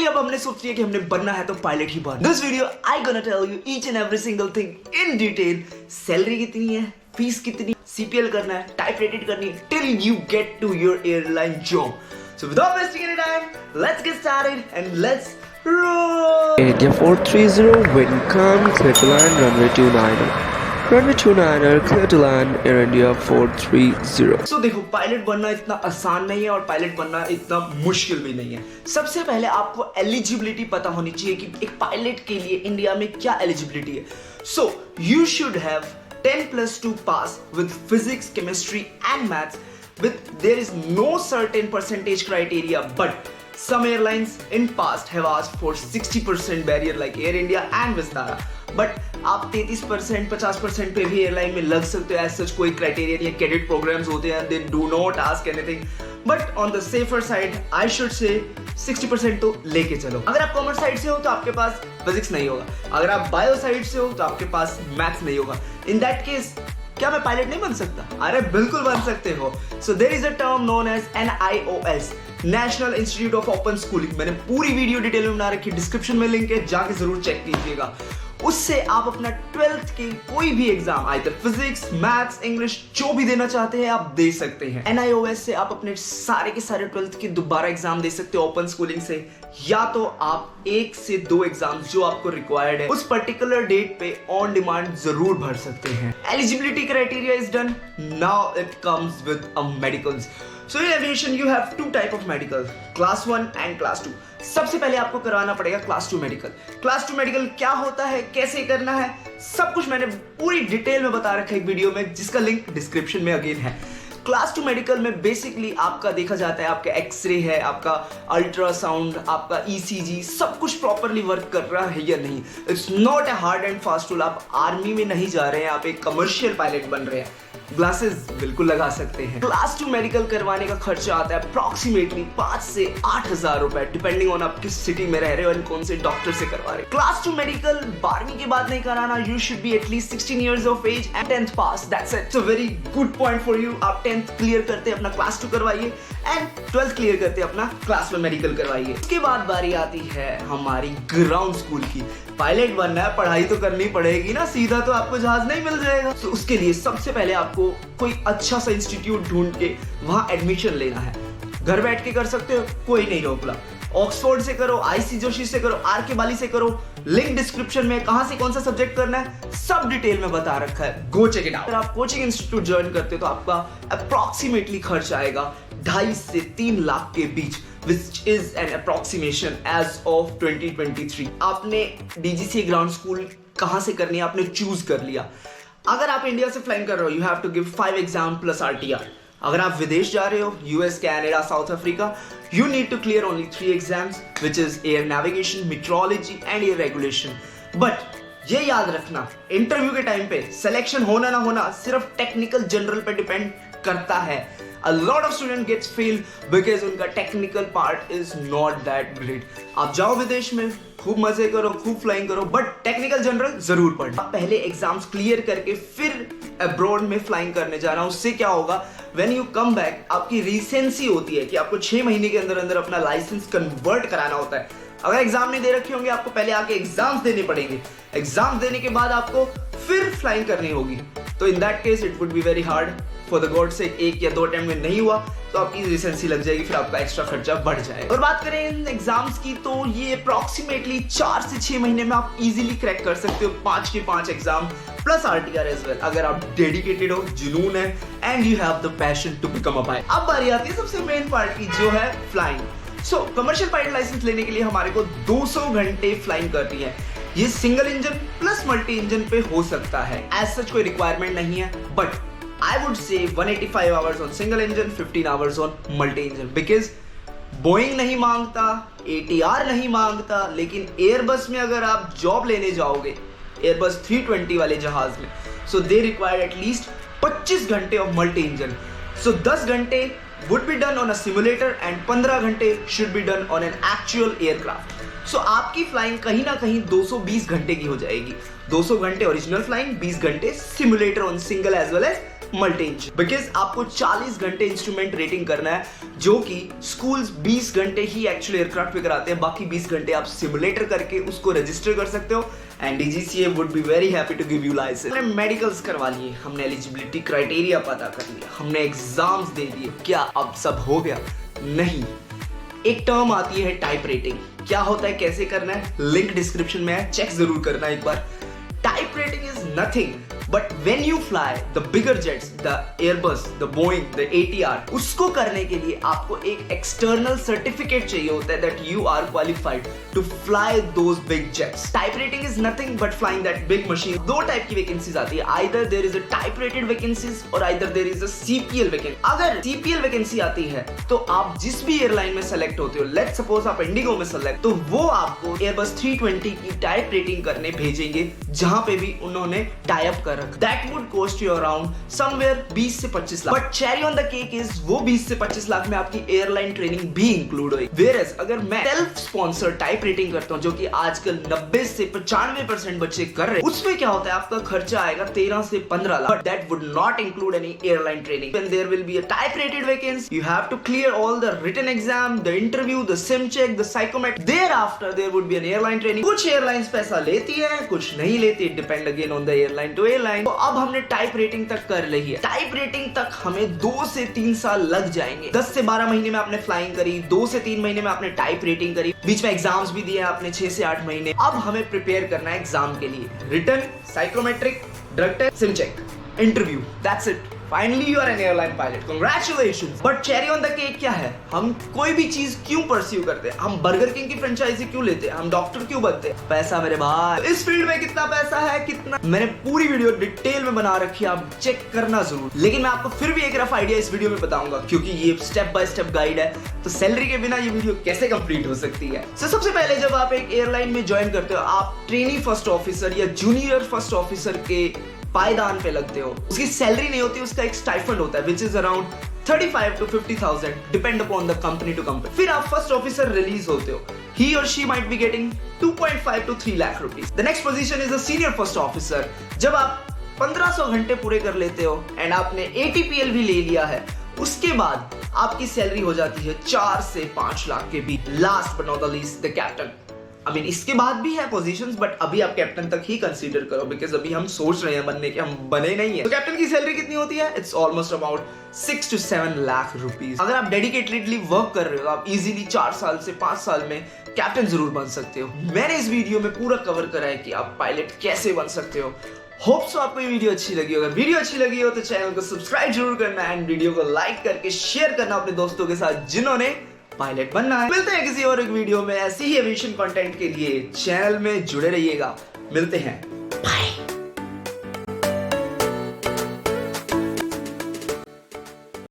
अब हमने सोच लिया कि हमने बनना है तो पायलट ही बनना। This video I gonna tell you each and every single thing in detail. Salary कितनी है, फीस कितनी, सीपीएल करना है, टाइप रेटेड करनी है, till you get to your airline job. So without wasting any time, let's get started and let's roll. India 430, wind calm, clear to land, runway 29er. Runway 29er, clear to land, Air India 430. So देखो, pilot बनना इतना आसान नहीं है और pilot बनना इतना मुश्किल भी नहीं है। सबसे पहले आपको एलिजिबिलिटी पता होनी चाहिए कि एक पायलट के लिए इंडिया में क्या एलिजिबिलिटी है। So you should have 10+2 pass with physics, chemistry and maths. There is no certain percentage criteria, but some airlines in past have asked for 60% barrier like Air India and Vistara. But आप 33%, 50% पे भी airline में लग सकते हो। As such कोई criteria नहीं है। कैडेट प्रोग्राम्स होते हैं, they do not ask anything. But on the safer side, I should say 60% तो लेके चलो। अगर आप कॉमर्स साइड से हो तो आपके पास फिजिक्स नहीं होगा, अगर आप बायो साइड से हो तो आपके पास मैथ्स नहीं होगा। इन दैट केस क्या मैं पायलट नहीं बन सकता? अरे बिल्कुल बन सकते हो। So there is a term known as NIOS, national institute of open schooling. मैंने पूरी वीडियो डिटेल में बना रखी है, डिस्क्रिप्शन में लिंक है, जाके जरूर चेक कीजिएगा। उससे आप अपना 12th के कोई भी exam, either physics, maths, English, जो भी देना चाहते हैं आप दे सकते हैं। NIOS से आप अपने सारे के सारे 12th के दोबारा एग्जाम दे सकते हो ओपन स्कूलिंग से, या तो आप 1 से 2 एग्जाम जो आपको रिक्वायर्ड है उस पर्टिकुलर डेट पे ऑन डिमांड जरूर भर सकते हैं। Eligibility criteria is done, now it comes with medicals. So in aviation you have 2 type of medical, class 1 and class 2. सबसे पहले आपको करवाना पड़ेगा class 2 मेडिकल। class 2 मेडिकल क्या होता है, कैसे करना है, सब कुछ मैंने पूरी डिटेल में बता रखा है एक वीडियो में, जिसका लिंक डिस्क्रिप्शन में अगेन है। क्लास 2 मेडिकल में बेसिकली आपका देखा जाता है, आपका एक्सरे है, आपका अल्ट्रासाउंड, आपका ECG, सब कुछ प्रॉपरली वर्क कर रहा है या नहीं। It's not a hard and fast rule. आप आर्मी में नहीं जा रहे हैं, आप एक कमर्शियल पायलट बन रहे हैं। ग्लासेस बिल्कुल लगा सकते हैं। क्लास 2 मेडिकल करवाने का खर्चा आता है अप्रोक्सीमेटली 5 से 8 हजार रुपए, डिपेंडिंग ऑन आप किस सिटी में रह रहे हो और कौन से डॉक्टर से करवा रहे हो। क्लास 2 मेडिकल 12वीं के बाद नहीं कराना। You should be at least 16 years of age and 10th पास। That's it. So very good point for you. आप 10th क्लियर करते अपना क्लास 2 करवाइए एंड 12th क्लियर करते अपना क्लास 1 मेडिकल करवाइए। उसके बाद बारी आती है हमारी ग्राउंड स्कूल की। पायलट बनना है, पढ़ाई तो करनी पड़ेगी ना, सीधा तो आपको जहाज नहीं मिल जाएगा। तो उसके लिए सबसे पहले आपको कोई अच्छा सा इंस्टीट्यूट ढूंढ के वहां एडमिशन लेना है। घर बैठ के कर सकते हो, कोई नहीं रोक रहा। ऑक्सफोर्ड से करो, IC जोशी से करो, RK बाली से करो, लिंक डिस्क्रिप्शन में, कहां से कौन सा सब्जेक्ट करना है सब डिटेल में बता रखा है। Go check it out. अगर आप कोचिंग इंस्टीट्यूट ज्वाइन करते हो तो आपका अप्रोक्सीमेटली खर्च आएगा 2.5 से 3 लाख के बीच, which is an approximation as of 2023। आपने DGCA ग्राउंड स्कूल कहां से करनी है आपने चूज कर लिया। अगर आप इंडिया से फ्लाइंग कर रहे हो, you have to give 5 exam plus RTR। अगर आप विदेश जा रहे हो, US, Canada, South Africa, you need to clear only 3 exams, which is air navigation, meteorology and air regulation. But ये याद रखना, इंटरव्यू के टाइम पे सिलेक्शन होना ना होना सिर्फ टेक्निकल जनरल पे डिपेंड करता है। A lot of student gets failed because उनका technical part is not that great। आप जाओ विदेश में, खूब मजे करो, खूब फ्लाइंग करो, बट टेक्निकल जनरल जरूर पढ़ना। पहले एग्जाम्स क्लियर करके फिर अब्रॉड में फ्लाइंग करने जाना। उससे क्या होगा, व्हेन यू कम बैक आपकी रिसेंसी होती है कि आपको 6 महीने के अंदर अंदर अपना लाइसेंस कन्वर्ट कराना होता है। अगर एग्जाम नहीं दे रखे होंगे, आपको पहले आके एग्जाम्स देने पड़ेंगे। एग्जाम्स देने के बाद आपको फिर फ्लाइंग करनी होगी। तो in that case it would be very hard. For the God से 1 या 2 अटेम्प्ट में नहीं हुआ तो आपकी रिसेंसी लग जाएगी, फिर आपका एक्स्ट्रा खर्चा बढ़ जाएगा। और बात करें इन एग्जाम्स की तो ये अप्रोक्सीमेटली 4 से 6 महीने में आप इजीली क्रैक कर सकते हो 5 के 5 exam plus RTR as well, अगर आप डेडिकेटेड हो, जुनून है and you have the passion to become a pilot. अब बारी आती है सबसे मेन पार्ट की, जो है फ्लाइंग। सो कमर्शियल पायलट लाइसेंस लेने के लिए हमारे को 200 घंटे फ्लाइंग करनी है। ये single engine plus multi engine पे हो सकता है। एज सच कोई रिक्वायरमेंट नहीं है, but I would say 185 hours on single engine, 15 hours on multi engine, because Boeing नहीं मांगता, ATR नहीं मांगता, लेकिन एयरबस में अगर आप जॉब लेने जाओगे, एयरबस 320 वाले जहाज में, so they require at least 25 घंटे of multi engine। So 10 घंटे would be done on a simulator and 15 घंटे should be done on an actual aircraft। So आपकी फ्लाइंग कहीं ना कहीं 220 घंटे की हो जाएगी। 200 घंटे ओरिजिनल फ्लाइंग, 20 घंटे simulator on single as well as multi engine, because आपको 40 घंटे इंस्ट्रूमेंट रेटिंग करना है, जो कि स्कूल्स 20 घंटे ही एक्चुअली एयरक्राफ्ट पे कराते हैं, बाकी 20 घंटे आप सिमुलेटर करके उसको रजिस्टर कर सकते हो and DGCA would be very happy to give you licence. हमने मेडिकल्स करवा लिए, हमने एलिजिबिलिटी क्राइटेरिया पता कर लिया, हमने एग्जाम्स दे दिए, क्या अब सब हो गया? नहीं। एक टर्म आती है टाइप रेटिंग, क्या होता है, कैसे करना है, लिंक डिस्क्रिप्शन में है, चेक जरूर करना एक बार। Type rating is nothing but when you fly the bigger jets, the Airbus, the Boeing, the ATR, उसको करने के लिए आपको एक एक्सटर्नल सर्टिफिकेट चाहिए होता है that you are qualified to fly those big jets. Type rating is nothing but flying that big machine. दो टाइप की वैकेंसीज आती है, either there is a type rated vacancies और either there is a CPL vacancy. अगर CPL vacancy आती है तो आप जिस भी एयरलाइन में सेलेक्ट होते हो, लेट्स सपोज आप इंडिगो में सेलेक्ट, तो वो आपको एयरबस 320 की टाइप रेटिंग करने भेजेंगे, जहां पे भी उन्होंने टाई अप कर रखा। That would cost you around somewhere 20 से 25 lakh. But cherry on the cake is वो 20 से 25 लाख में आपकी एयरलाइन ट्रेनिंग भी इंक्लूड हुई। वेयरएज अगर मैं सेल्फ स्पॉन्सर टाइप रेटिंग करता हूं, जो कि आजकल 90 से 95% बच्चे कर रहे हैं, उसमें क्या होता है, आपका खर्चा आएगा 13 से 15 lakh. But that would not include any airline training. When there will be a type rated vacancy, you have to clear all the written exam, the interview, the sim check, the psychometric. Thereafter there would be an airline training. कुछ airlines पैसा लेती है, कुछ नहीं लेती, depend again on the airline to airline. तो अब हमने टाइप रेटिंग तक कर ली है। टाइप रेटिंग तक हमें 2 से 3 साल लग जाएंगे। 10 से 12 महीने में आपने फ्लाइंग करी, 2 से 3 महीने में आपने टाइप रेटिंग करी, बीच में एग्जाम्स भी दिए आपने 6 से 8 महीने। अब हमें प्रिपेयर करना है एग्जाम के लिए, written, psychometric, drug test, sim check, interview, that's it. Finally you are an airline pilot. Congratulations. But cherry on the cake क्या है? हम कोई भी चीज क्यों परस्यू करते हैं? हम बर्गर किंग की फ्रेंचाइजी क्यों लेते हैं? हम डॉक्टर क्यों बनते हैं? पैसा मेरे भाई। इस फील्ड में कितना पैसा है, कितना, मैंने पूरी वीडियो डिटेल में बना रखी है, आप चेक करना जरूर। लेकिन मैं आपको फिर भी एक रफ आइडिया इस वीडियो में बताऊंगा, क्योंकि ये स्टेप बाय स्टेप गाइड है, तो सैलरी के बिना ये वीडियो कैसे कंप्लीट हो सकती है। सबसे पहले जब आप एक एयरलाइन में ज्वाइन करते हो, आप ट्रेनी फर्स्ट ऑफिसर या जूनियर फर्स्ट ऑफिसर के पायदान पे लगते हो। उसकी सैलरी नहीं होती, उसका एक स्टाइफंड होता है which is around 35 to 50,000 depend upon the company to company. फिर आप फर्स्ट ऑफिसर रिलीज होते हो, he or she might be getting 2.5 to 3 lakh rupees. The next position is a senior first officer. जब आप 1500 घंटे पूरे कर लेते हो एंड आपने ATPL भी ले लिया है, उसके बाद आपकी सैलरी हो जाती है 4 से 5 लाख के बीच। Last but not the least, the captain. I mean, इसके बाद भी है पोजीशंस, बट अभी आप कैप्टन तक ही कंसीडर करो, बिकॉज अभी हम सोच रहे हैं बनने के, हम बने नहीं है। तो कैप्टन की सैलरी कितनी होती है? It's almost about 6 to 7 lakh rupees. अगर आप डेडिकेटेडली वर्क कर रहे हो, आप इजीली 4 साल से 5 साल में कैप्टन जरूर बन सकते हो। मैंने इस वीडियो में पूरा कवर करा है कि आप पायलट कैसे बन सकते हो। होप सो आपको ये वीडियो अच्छी लगी हो। अगर वीडियो अच्छी लगी हो तो चैनल को सब्सक्राइब जरूर करना एंड वीडियो को लाइक करके शेयर करना अपने दोस्तों के साथ जिन्होंने पायलट बनना है। मिलते हैं किसी और एक वीडियो में ऐसी ही एविएशन कंटेंट के लिए। चैनल में जुड़े रहिएगा। मिलते हैं, बाय।